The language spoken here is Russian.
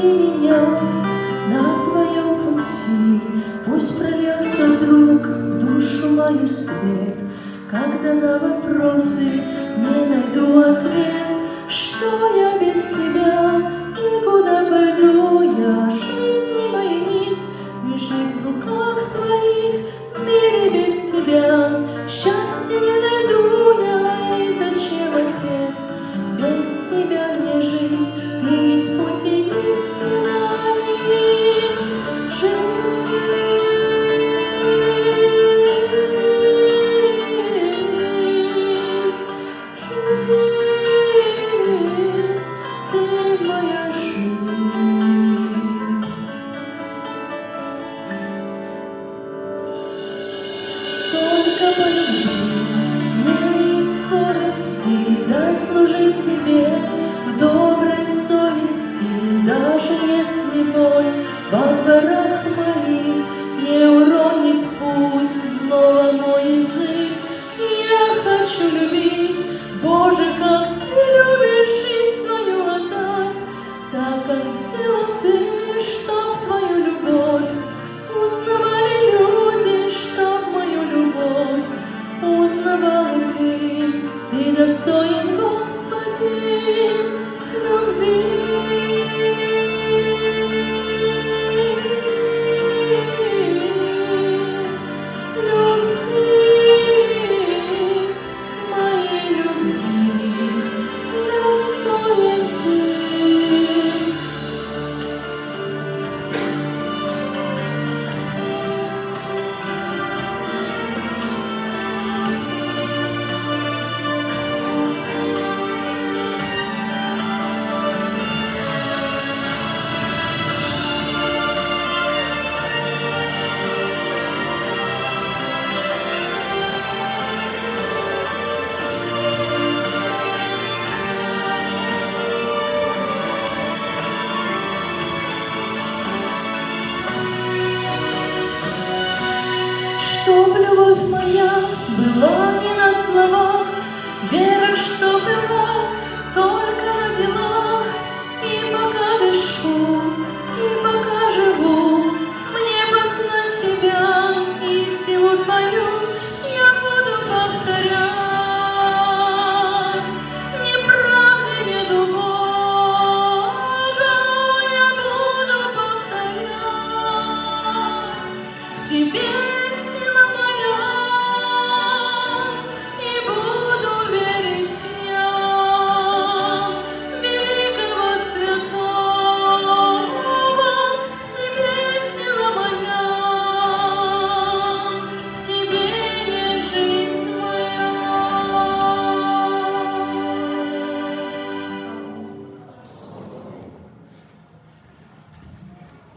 Веди меня на твоем пути, пусть прольется вдруг в душу мою свет, когда на вопросы не найду ответ. Что я без тебя и куда пойду я? Жизни моей нить лежит в руках твоих, в мире без тебя счастья не найду я. И зачем, Отец, без тебя мне жизнь? Ты есть путь и истина, и жизнь. Ты моя жизнь. Только по любви и скорости дай служить тебе в доброй совести, даже если боль во дворах моих не уронит пусть злого мой язык. Я хочу любить, Боже, как ты любишь, жизнь свою отдать, так как сделал ты, чтоб твою любовь узнавали люди, чтоб мою любовь узнавал ты. Ты достоин, Господи, любви. Чтоб любовь моя была не на словах, вера, что была